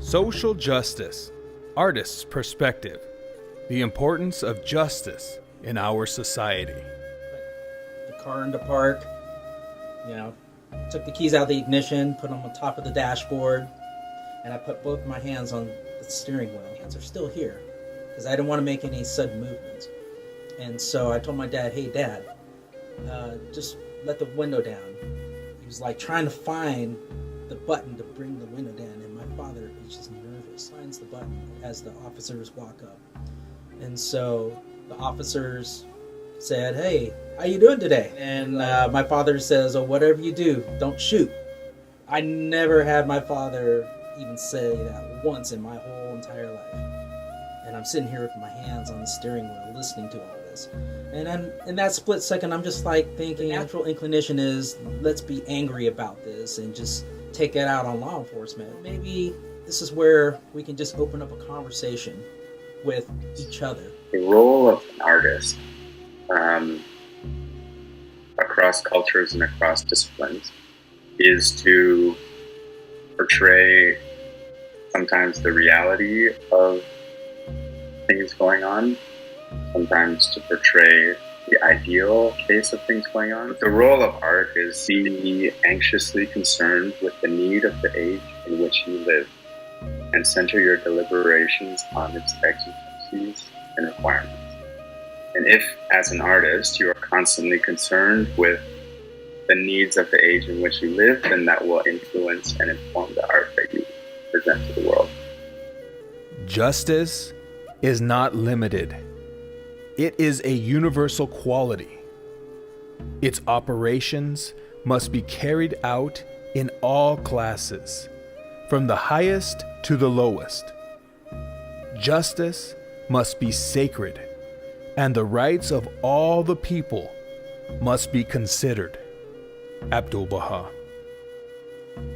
Social justice, artist's perspective, the importance of justice in our society. The car in the park, took the keys out of the ignition, put them on top of the dashboard, and I put both my hands on the steering wheel. My hands are still here because I didn't want to make any sudden movements. And so I told my dad, "Hey, Dad, just let the window down." He was like trying to find the button to bring the window down, and my father is just nervous. Finds the button as the officers walk up. And so the officers said, "Hey, how you doing today?" And my father says, "Oh, whatever you do, don't shoot." I never had my father even say that once in my whole entire life. And I'm sitting here with my hands on the steering wheel listening to all this. And then in that split second, I'm just like thinking, the natural inclination is, let's be angry about this and just take it out on law enforcement. Maybe this is where we can just open up a conversation with each other. The role of an artist across cultures and across disciplines is to portray sometimes the reality of things going on, sometimes to portray the ideal case of things going on. The role of art is to be anxiously concerned with the need of the age in which you live and center your deliberations on its exigencies and requirements. And if, as an artist, you are constantly concerned with the needs of the age in which you live, then that will influence and inform the art that you present to the world. Justice is not limited. It is a universal quality. Its operations must be carried out in all classes, from the highest to the lowest. Justice must be sacred, and the rights of all the people must be considered. Abdu'l-Baha.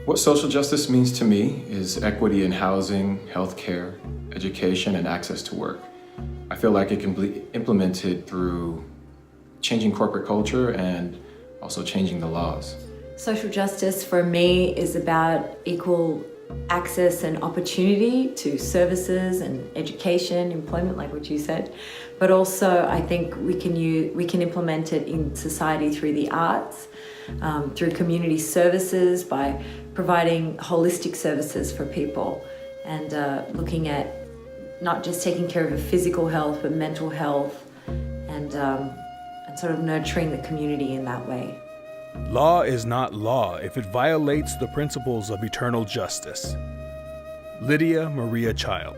What social justice means to me is equity in housing, healthcare, education, and access to work. I feel like it can be implemented through changing corporate culture and also changing the laws. Social justice for me is about equal access and opportunity to services and education, employment, like what you said. But also I think we can implement it in society through the arts, through community services, by providing holistic services for people, and looking at not just taking care of the physical health, but mental health, and sort of nurturing the community in that way. Law is not law if it violates the principles of eternal justice. Lydia Maria Child.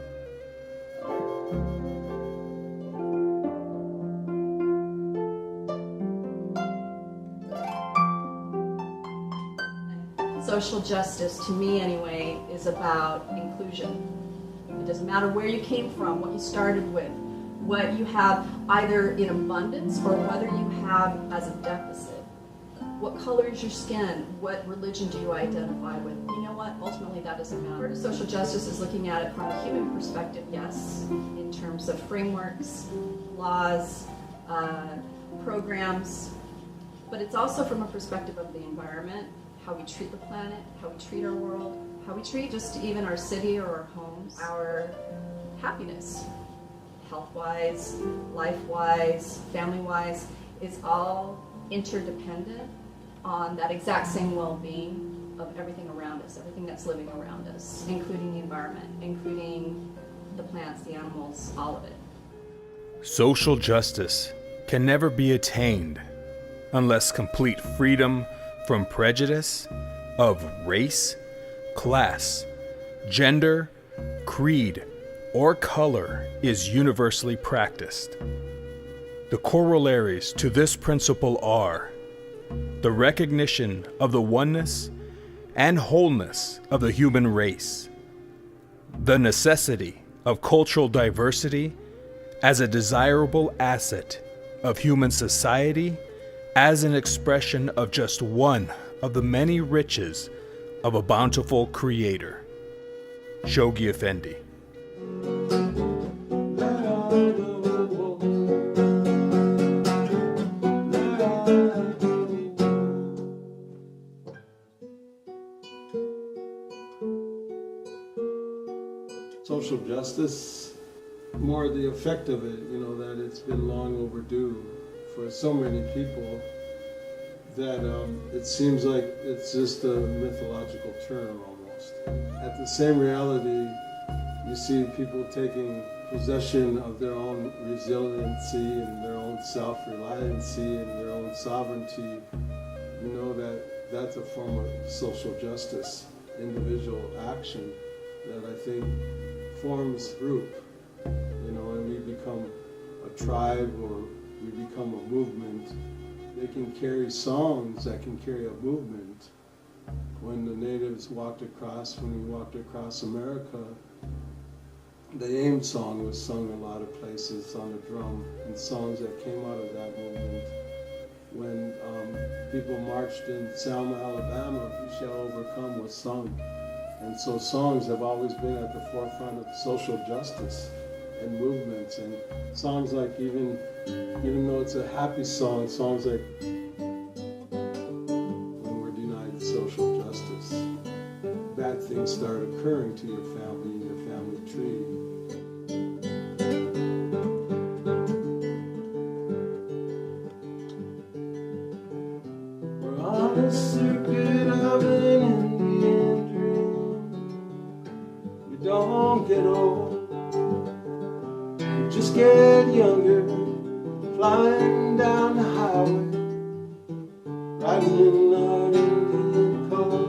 Social justice, to me anyway, is about inclusion. It doesn't matter where you came from, what you started with, what you have either in abundance or whether you have as a deficit. What color is your skin? What religion do you identify with? You know what? Ultimately, that doesn't matter. Social justice is looking at it from a human perspective, yes, in terms of frameworks, laws, programs, but it's also from a perspective of the environment, how we treat the planet, how we treat our world, how we treat just even our city or our homes, our happiness, health-wise, life-wise, family-wise, is all interdependent on that exact same well-being of everything around us, everything that's living around us, including the environment, including the plants, the animals, all of it. Social justice can never be attained unless complete freedom from prejudice of race, class, gender, creed, or color is universally practiced. The corollaries to this principle are the recognition of the oneness and wholeness of the human race, the necessity of cultural diversity as a desirable asset of human society, as an expression of just one of the many riches of a bountiful creator. Shoghi Effendi. social justice, more the effect of it, you know, that it's been long overdue for so many people that it seems like it's just a mythological term almost. At the same reality, you see people taking possession of their own resiliency and their own self-reliancy and their own sovereignty. You know that that's a form of social justice, individual action that I think forms group, you know, and we become a tribe or we become a movement. They can carry songs that can carry a movement. When the natives walked across, when we walked across America, the AIM song was sung in a lot of places on the drum, and songs that came out of that movement. When people marched in Selma, Alabama, "We Shall Overcome" was sung. And so songs have always been at the forefront of social justice and movements. And songs like, even though it's a happy song, songs like when we're denied social justice, bad things start occurring to your family and your family tree. We're on a circuit of an Indian dream. We don't get old, we just get younger, flying down the highway, riding in our Indian car.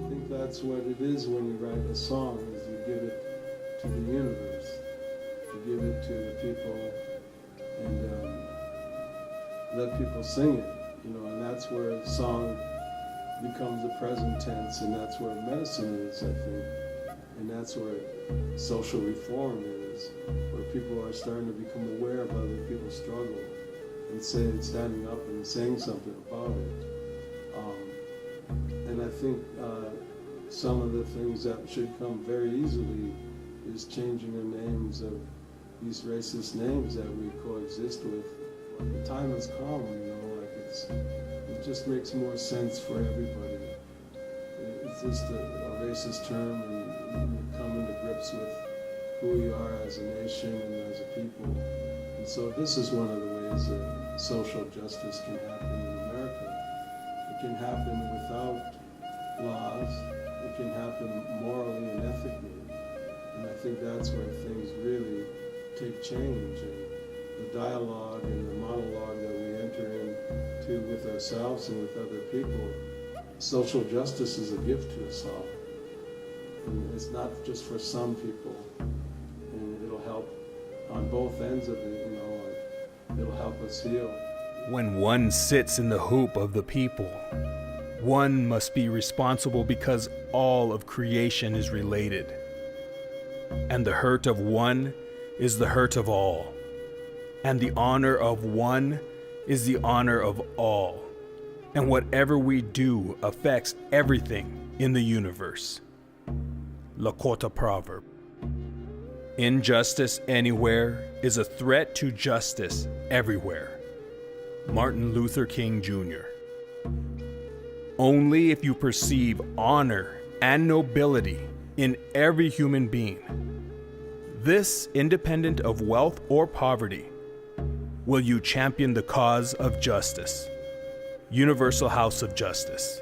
I think that's what it is when you write a song, is you give it to the universe, you give it to the people, and let people sing it, you know, and that's where song becomes the present tense, and that's where medicine is, I think, and that's where social reform is, where people are starting to become aware of other people's struggle and standing up and saying something about it. And I think some of the things that should come very easily is changing the names of these racist names that we coexist with. The time has come, you know, like it just makes more sense for everybody. It's just a racist term, and you come into grips with who we are as a nation and as a people. And so this is one of the ways that social justice can happen in America. It can happen without laws. It can happen morally and ethically. And I think that's where things really take change. And the dialogue and the monologue that we enter into with ourselves and with other people, social justice is a gift to us all. And it's not just for some people. And it'll help on both ends of it, you know, it'll help us heal. When one sits in the hoop of the people, one must be responsible because all of creation is related. And the hurt of one is the hurt of all. And the honor of one is the honor of all. And whatever we do affects everything in the universe. Lakota proverb. Injustice anywhere is a threat to justice everywhere. Martin Luther King Jr. Only if you perceive honor and nobility in every human being, this independent of wealth or poverty, will you champion the cause of justice. Universal House of Justice.